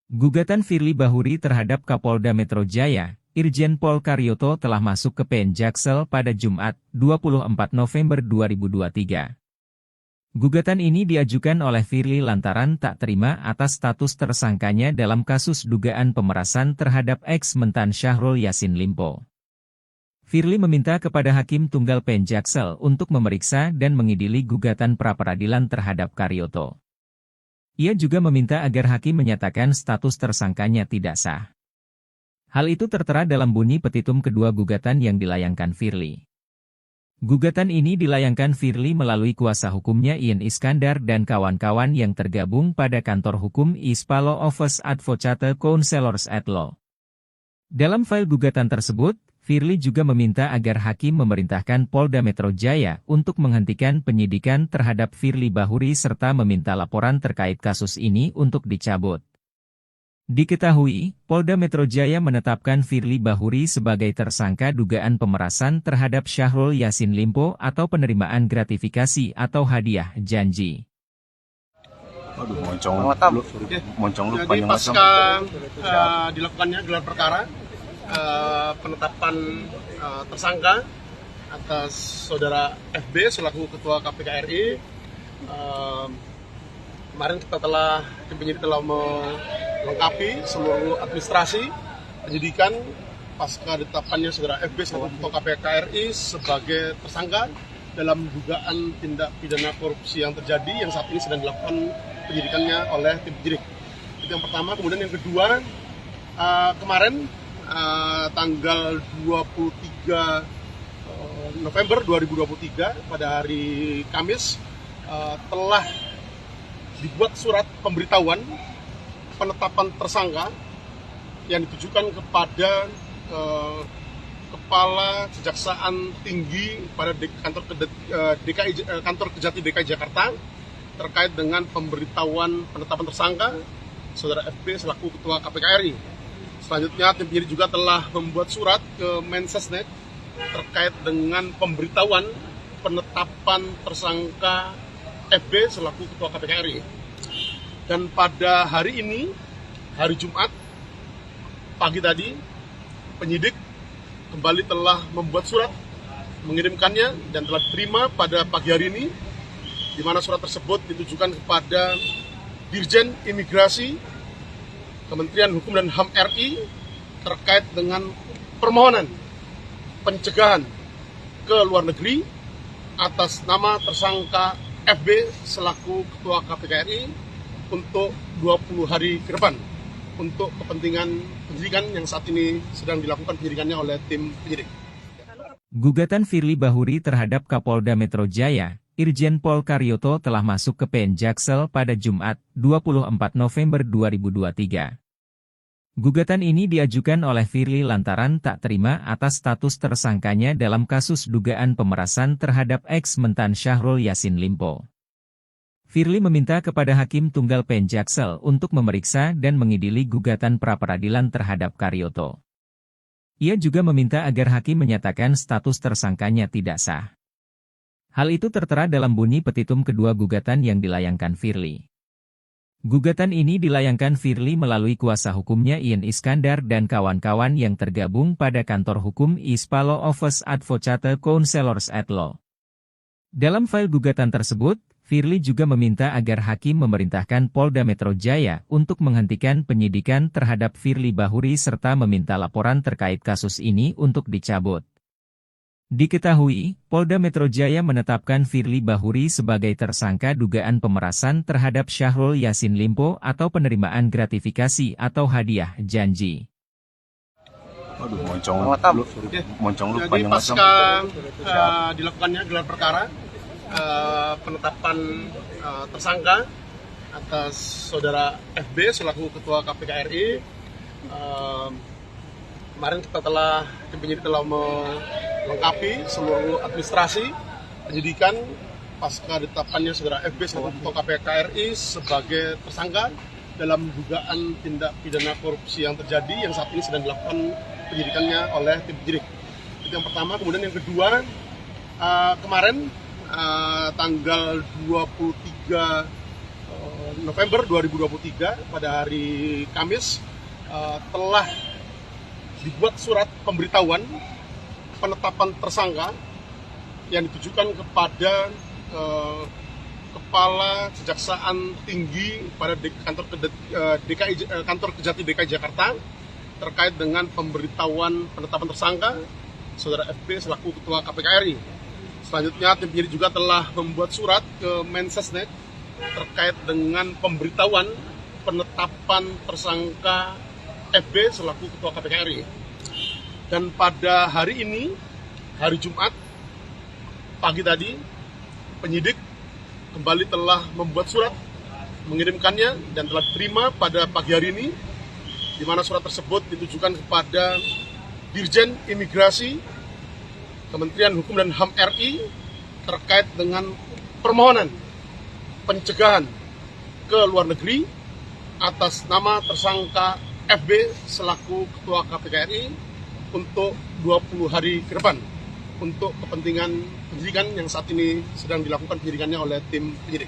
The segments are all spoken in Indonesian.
Gugatan Firly Bahuri terhadap Kapolda Metro Jaya, Irjen Pol Karyoto telah masuk ke PN Jaksel pada Jumat, 24 November 2023. Gugatan ini diajukan oleh Firly lantaran tak terima atas status tersangkanya dalam kasus dugaan pemerasan terhadap ex-Mentan Syahrul Yassin Limpo. Firly meminta kepada Hakim Tunggal PN Jaksel untuk memeriksa dan mengidili gugatan pra-peradilan terhadap Karyoto. Ia juga meminta agar hakim menyatakan status tersangkanya tidak sah. Hal itu tertera dalam bunyi petitum kedua gugatan yang dilayangkan Firly. Gugatan ini dilayangkan Firly melalui kuasa hukumnya Ian Iskandar dan kawan-kawan yang tergabung pada kantor hukum ISPA Law Office Advocate Counselors at Law. Dalam file gugatan tersebut, Firly juga meminta agar hakim memerintahkan Polda Metro Jaya untuk menghentikan penyidikan terhadap Firly Bahuri serta meminta laporan terkait kasus ini untuk dicabut. Diketahui, Polda Metro Jaya menetapkan Firly Bahuri sebagai tersangka dugaan pemerasan terhadap Syahrul Yassin Limpo atau penerimaan gratifikasi atau hadiah janji. Jadi pasca dilakukannya gelar perkara, penetapan tersangka atas saudara FB selaku Ketua KPK RI. Kemarin kita tim penyidik telah melengkapi seluruh administrasi penyidikan pasca ditetapkannya saudara FB selaku Ketua KPK RI sebagai tersangka dalam dugaan tindak pidana korupsi yang terjadi yang saat ini sedang dilakukan penyidikannya oleh tim penyidik. Itu yang pertama. Kemudian yang kedua, kemarin tanggal 23 November 2023 pada hari Kamis telah dibuat surat pemberitahuan penetapan tersangka yang ditujukan kepada Kepala Kejaksaan Tinggi pada kantor Kejati DKI Jakarta terkait dengan pemberitahuan penetapan tersangka saudara FB selaku Ketua KPK RI. Selanjutnya, tim penyidik juga telah membuat surat ke Mensesnek terkait dengan pemberitahuan penetapan tersangka FB selaku Ketua KPK RI. Dan pada hari ini, hari Jumat, pagi tadi, penyidik kembali telah membuat surat, mengirimkannya dan telah diterima pada pagi hari ini, di mana surat tersebut ditujukan kepada Dirjen Imigrasi Kementerian Hukum dan HAM RI terkait dengan permohonan pencegahan ke luar negeri atas nama tersangka FB selaku Ketua KPK RI untuk 20 hari ke depan untuk kepentingan penyidikan yang saat ini sedang dilakukan penyidikannya oleh tim penyidik. Gugatan Firly Bahuri terhadap Kapolda Metro Jaya, Irjen Pol Karyoto telah masuk ke PN Jaksel pada Jumat, 24 November 2023. Gugatan ini diajukan oleh Firly lantaran tak terima atas status tersangkanya dalam kasus dugaan pemerasan terhadap ex-Mentan Syahrul Yassin Limpo. Firly meminta kepada Hakim Tunggal PN Jaksel untuk memeriksa dan mengidili gugatan pra-peradilan terhadap Karyoto. Ia juga meminta agar hakim menyatakan status tersangkanya tidak sah. Hal itu tertera dalam bunyi petitum kedua gugatan yang dilayangkan Firly. Gugatan ini dilayangkan Firly melalui kuasa hukumnya Ian Iskandar dan kawan-kawan yang tergabung pada kantor hukum ISPA Law Office Advocate Counselors at Law. Dalam file gugatan tersebut, Firly juga meminta agar hakim memerintahkan Polda Metro Jaya untuk menghentikan penyidikan terhadap Firly Bahuri serta meminta laporan terkait kasus ini untuk dicabut. Diketahui, Polda Metro Jaya menetapkan Firly Bahuri sebagai tersangka dugaan pemerasan terhadap Syahrul Yassin Limpo atau penerimaan gratifikasi atau hadiah janji. Jadi pasca dilakukannya gelar perkara, penetapan tersangka atas saudara FB selaku Ketua KPK RI. Kemarin tim penyidik telah melengkapi seluruh administrasi penyidikan pasca ditetapkannya saudara FB selaku Ketua KPK RI sebagai tersangka dalam dugaan tindak pidana korupsi yang terjadi yang saat ini sedang dilakukan penyidikannya oleh tim penyidik. Itu yang pertama. Kemudian yang kedua, kemarin tanggal 23 November 2023 pada hari Kamis telah dibuat surat pemberitahuan penetapan tersangka yang ditujukan kepada Kepala Kejaksaan Tinggi pada kantor Kejati DKI Jakarta terkait dengan pemberitahuan penetapan tersangka Saudara FB selaku Ketua KPK RI. Selanjutnya tim penyidik juga telah membuat surat ke Mensesnek terkait dengan pemberitahuan penetapan tersangka FB selaku Ketua KPK RI. Dan pada hari ini, hari Jumat, pagi tadi, penyidik kembali telah membuat surat, mengirimkannya dan telah diterima pada pagi hari ini, di mana surat tersebut ditujukan kepada Dirjen Imigrasi Kementerian Hukum dan HAM RI terkait dengan permohonan pencegahan ke luar negeri atas nama tersangka FB selaku Ketua KPK RI untuk 20 hari ke depan untuk kepentingan penyidikan yang saat ini sedang dilakukan penyidikannya oleh tim penyidik.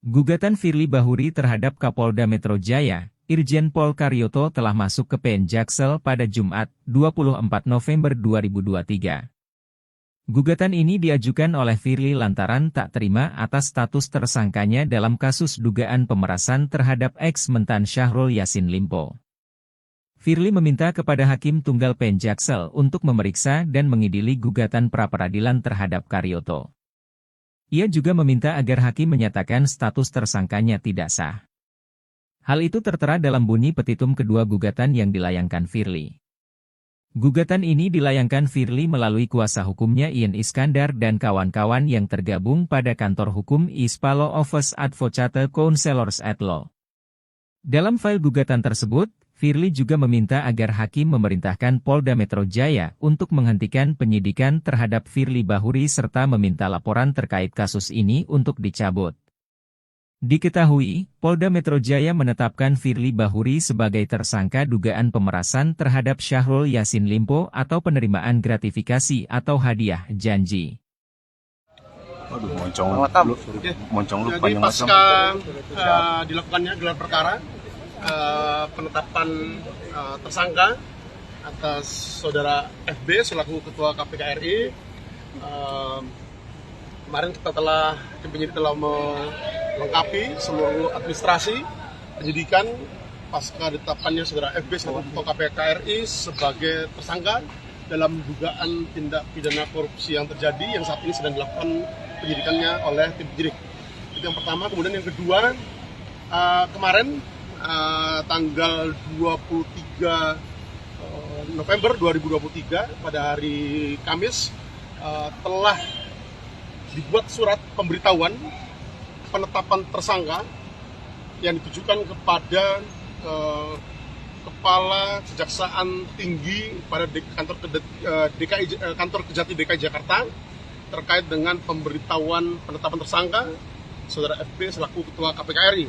Gugatan Firly Bahuri terhadap Kapolda Metro Jaya, Irjen Pol Karyoto telah masuk ke PN Jaksel pada Jumat, 24 November 2023. Gugatan ini diajukan oleh Firly lantaran tak terima atas status tersangkanya dalam kasus dugaan pemerasan terhadap ex-mentan Syahrul Yassin Limpo. Firly meminta kepada Hakim Tunggal PN Jaksel untuk memeriksa dan mengidili gugatan pra-peradilan terhadap Karyoto. Ia juga meminta agar hakim menyatakan status tersangkanya tidak sah. Hal itu tertera dalam bunyi petitum kedua gugatan yang dilayangkan Firly. Gugatan ini dilayangkan Firly melalui kuasa hukumnya Ian Iskandar dan kawan-kawan yang tergabung pada kantor hukum ISPA Law Office Advocate Counselors at Law. Dalam file gugatan tersebut, Firly juga meminta agar hakim memerintahkan Polda Metro Jaya untuk menghentikan penyidikan terhadap Firly Bahuri serta meminta laporan terkait kasus ini untuk dicabut. Diketahui, Polda Metro Jaya menetapkan Firly Bahuri sebagai tersangka dugaan pemerasan terhadap Syahrul Yassin Limpo atau penerimaan gratifikasi atau hadiah janji. Jadi pasca dilakukannya gelar perkara, penetapan tersangka atas Saudara FB selaku Ketua KPK RI, kemarin tim penyidik telah melengkapi seluruh administrasi penyidikan pasca ditetapkannya Saudara FB selaku Ketua KPK RI sebagai tersangka dalam dugaan tindak pidana korupsi yang terjadi yang saat ini sedang dilakukan penyidikannya oleh tim penyidik. Itu yang pertama. Kemudian yang kedua, kemarin tanggal 23 November 2023 pada hari Kamis telah dibuat surat pemberitahuan penetapan tersangka yang ditujukan kepada Kepala Kejaksaan Tinggi pada kantor Kejati DKI Jakarta terkait dengan pemberitahuan penetapan tersangka Saudara FB selaku Ketua KPK RI.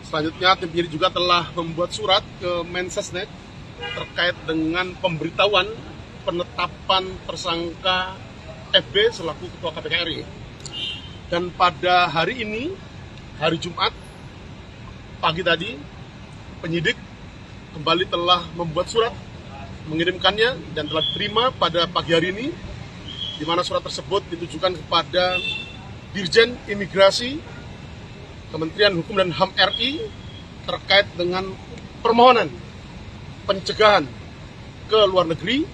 Selanjutnya tim penyidik juga telah membuat surat ke Mensesnek terkait dengan pemberitahuan penetapan tersangka FB selaku Ketua KPK RI. Dan pada hari ini, hari Jumat, pagi tadi, penyidik kembali telah membuat surat, mengirimkannya dan telah diterima pada pagi hari ini, di mana surat tersebut ditujukan kepada Dirjen Imigrasi Kementerian Hukum dan HAM RI terkait dengan permohonan pencegahan ke luar negeri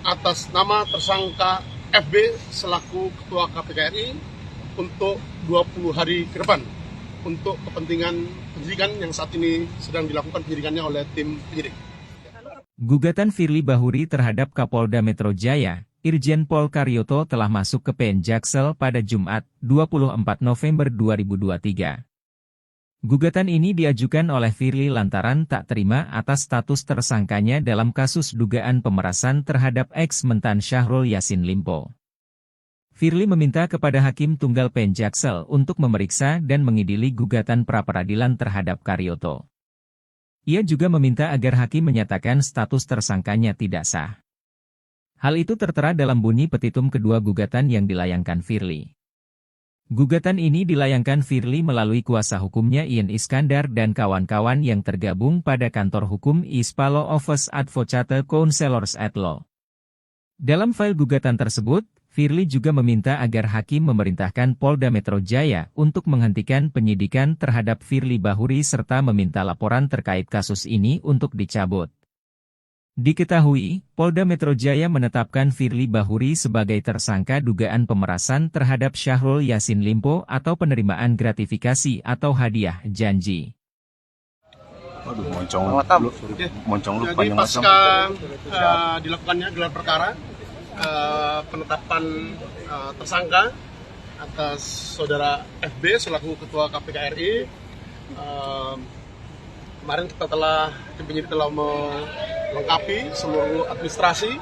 atas nama tersangka FB selaku Ketua KPK RI untuk 20 hari ke depan untuk kepentingan penyidikan yang saat ini sedang dilakukan penyidikannya oleh tim penyidik. Gugatan Firly Bahuri terhadap Kapolda Metro Jaya, Irjen Pol Karyoto telah masuk ke PN Jaksel pada Jumat, 24 November 2023. Gugatan ini diajukan oleh Firly lantaran tak terima atas status tersangkanya dalam kasus dugaan pemerasan terhadap ex-mentan Syahrul Yassin Limpo. Firly meminta kepada Hakim Tunggal PN Jaksel untuk memeriksa dan mengidili gugatan pra-peradilan terhadap Karyoto. Ia juga meminta agar hakim menyatakan status tersangkanya tidak sah. Hal itu tertera dalam bunyi petitum kedua gugatan yang dilayangkan Firly. Gugatan ini dilayangkan Firly melalui kuasa hukumnya Ian Iskandar dan kawan-kawan yang tergabung pada kantor hukum Ispalo Office Advocate Counselors at Law. Dalam file gugatan tersebut, Firly juga meminta agar hakim memerintahkan Polda Metro Jaya untuk menghentikan penyidikan terhadap Firly Bahuri serta meminta laporan terkait kasus ini untuk dicabut. Diketahui, Polda Metro Jaya menetapkan Firly Bahuri sebagai tersangka dugaan pemerasan terhadap Syahrul Yassin Limpo atau penerimaan gratifikasi atau hadiah janji. Waduh, moncong lu Jadi pasca dilakukannya gelar perkara, penetapan tersangka atas saudara FB selaku Ketua KPK RI, kemarin tim penyidik telah melengkapi seluruh administrasi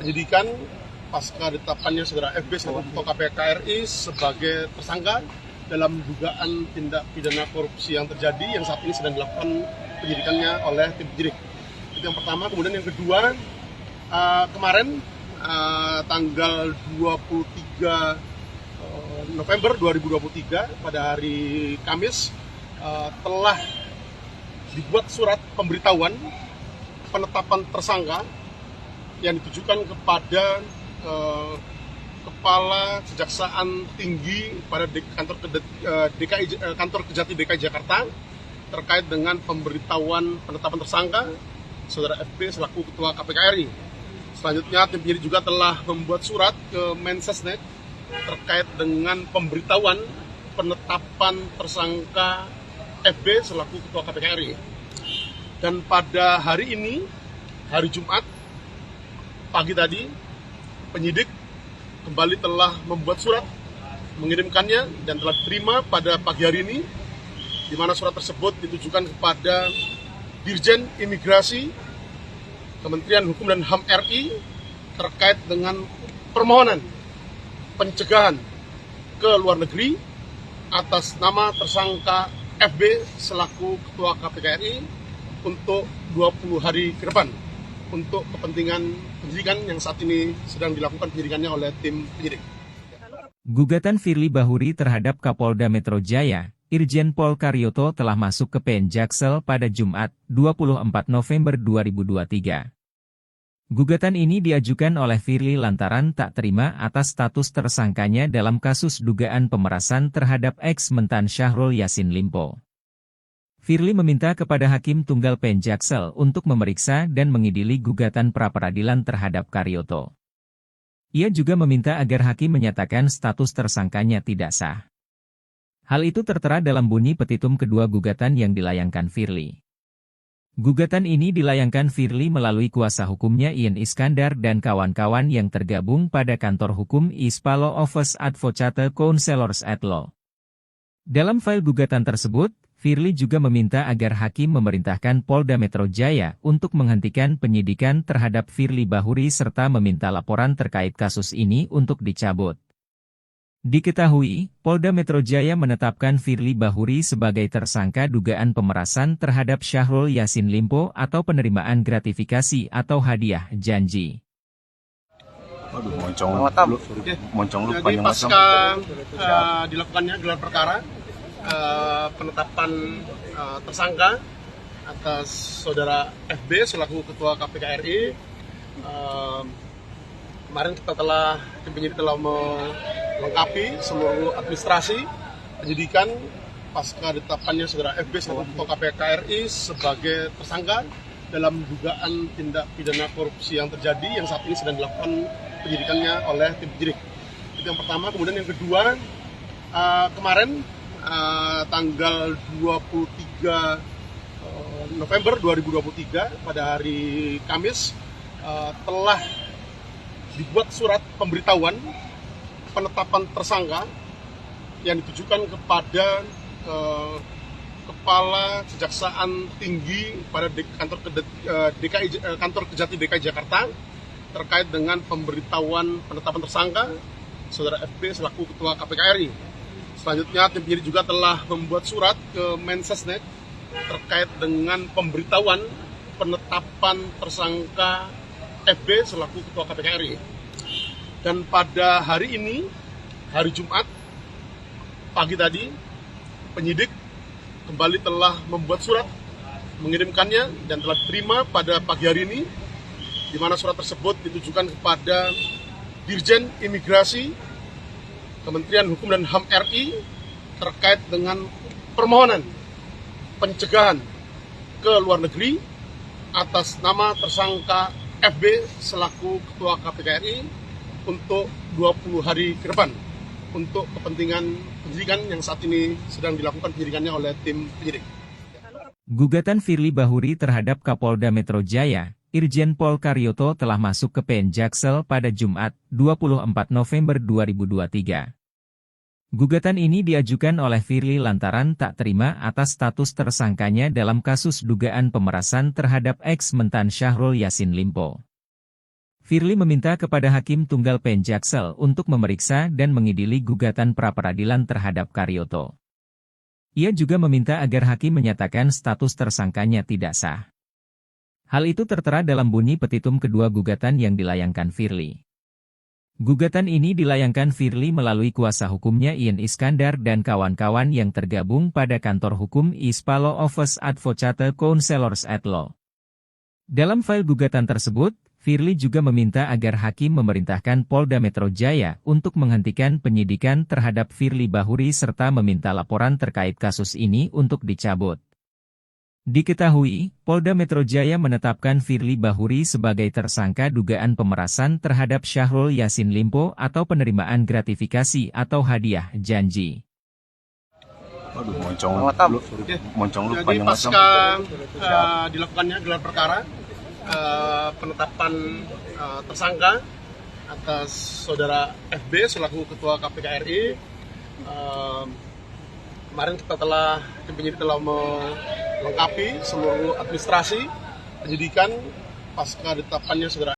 penyidikan pasca ditetapkannya saudara FB selaku Ketua KPK RI sebagai tersangka dalam dugaan tindak pidana korupsi yang terjadi yang saat ini sedang dilakukan penyidikannya oleh tim penyidik. Itu yang pertama. Kemudian yang kedua, kemarin tanggal 23 November 2023 pada hari Kamis telah dibuat surat pemberitahuan penetapan tersangka yang ditujukan kepada Kepala Kejaksaan Tinggi pada kantor Kejati DKI Jakarta terkait dengan pemberitahuan penetapan tersangka saudara FB selaku Ketua KPK RI. Selanjutnya tim penyidik juga telah membuat surat ke Mensesnek terkait dengan pemberitahuan penetapan tersangka FB selaku Ketua KPK RI. Dan pada hari ini, hari Jumat, pagi tadi, penyidik kembali telah membuat surat, mengirimkannya dan telah diterima pada pagi hari ini, di mana surat tersebut ditujukan kepada Dirjen Imigrasi, Kementerian Hukum dan HAM RI terkait dengan permohonan pencegahan ke luar negeri atas nama tersangka FB selaku Ketua KPK RI untuk 20 hari ke depan untuk kepentingan penyidikan yang saat ini sedang dilakukan penyidikannya oleh tim penyidik. Gugatan Firly Bahuri terhadap Kapolda Metro Jaya, Irjen Pol Karyoto telah masuk ke PN Jaksel pada Jumat, 24 November 2023. Gugatan ini diajukan oleh Firly lantaran tak terima atas status tersangkanya dalam kasus dugaan pemerasan terhadap ex-mentan Syahrul Yassin Limpo. Firly meminta kepada Hakim Tunggal PN Jaksel untuk memeriksa dan mengidili gugatan pra-peradilan terhadap Karyoto. Ia juga meminta agar hakim menyatakan status tersangkanya tidak sah. Hal itu tertera dalam bunyi petitum kedua gugatan yang dilayangkan Firly. Gugatan ini dilayangkan Firly melalui kuasa hukumnya Ian Iskandar dan kawan-kawan yang tergabung pada kantor hukum Ispalo Office Advocate Counselors at Law. Dalam file gugatan tersebut, Firly juga meminta agar hakim memerintahkan Polda Metro Jaya untuk menghentikan penyidikan terhadap Firly Bahuri serta meminta laporan terkait kasus ini untuk dicabut. Diketahui, Polda Metro Jaya menetapkan Firly Bahuri sebagai tersangka dugaan pemerasan terhadap Syahrul Yassin Limpo atau penerimaan gratifikasi atau hadiah janji. Waduh, moncong lu Jadi pasca dilakukannya gelar perkara, penetapan tersangka atas saudara FB selaku Ketua KPK RI, kemarin tim penyidik telah melengkapi seluruh administrasi penyidikan pasca ditetapkannya saudara FB selaku Ketua KPK RI sebagai tersangka dalam dugaan tindak pidana korupsi yang terjadi yang saat ini sedang dilakukan penyidikannya oleh tim penyidik. Itu yang pertama. Kemudian yang kedua, kemarin tanggal 23 November 2023 pada hari Kamis telah dibuat surat pemberitahuan penetapan tersangka yang ditujukan kepada Kepala Kejaksaan Tinggi pada kantor Kejati DKI Jakarta terkait dengan pemberitahuan penetapan tersangka saudara FB selaku Ketua KPK RI. Selanjutnya tim penyidik juga telah membuat surat ke Mensesnek terkait dengan pemberitahuan penetapan tersangka FB selaku Ketua KPK RI. Dan pada hari ini, hari Jumat, pagi tadi penyidik kembali telah membuat surat, mengirimkannya dan telah diterima pada pagi hari ini, di mana surat tersebut ditujukan kepada Dirjen Imigrasi Kementerian Hukum dan HAM RI terkait dengan permohonan pencegahan ke luar negeri atas nama tersangka FB selaku Ketua KPK RI untuk 20 hari ke depan untuk kepentingan penyidikan yang saat ini sedang dilakukan penyidikannya oleh tim penyidik. Gugatan Firly Bahuri terhadap Kapolda Metro Jaya, Irjen Pol Karyoto telah masuk ke PN Jaksel pada Jumat, 24 November 2023. Gugatan ini diajukan oleh Firly lantaran tak terima atas status tersangkanya dalam kasus dugaan pemerasan terhadap ex-mentan Syahrul Yassin Limpo. Firly meminta kepada Hakim Tunggal PN Jaksel untuk memeriksa dan mengidili gugatan pra-peradilan terhadap Karyoto. Ia juga meminta agar hakim menyatakan status tersangkanya tidak sah. Hal itu tertera dalam bunyi petitum kedua gugatan yang dilayangkan Firly. Gugatan ini dilayangkan Firly melalui kuasa hukumnya Ian Iskandar dan kawan-kawan yang tergabung pada kantor hukum ISPA Law Office Advocate Counselors at Law. Dalam file gugatan tersebut, Firly juga meminta agar hakim memerintahkan Polda Metro Jaya untuk menghentikan penyidikan terhadap Firly Bahuri serta meminta laporan terkait kasus ini untuk dicabut. Diketahui, Polda Metro Jaya menetapkan Firly Bahuri sebagai tersangka dugaan pemerasan terhadap Syahrul Yassin Limpo atau penerimaan gratifikasi atau hadiah janji. Aduh, moncong lu Jadi panjang pasca dilakukannya gelar perkara, penetapan tersangka atas saudara FB selaku Ketua KPK RI, kemarin kita tim penyidik telah melengkapi seluruh administrasi penyidikan pasca ditetapkannya saudara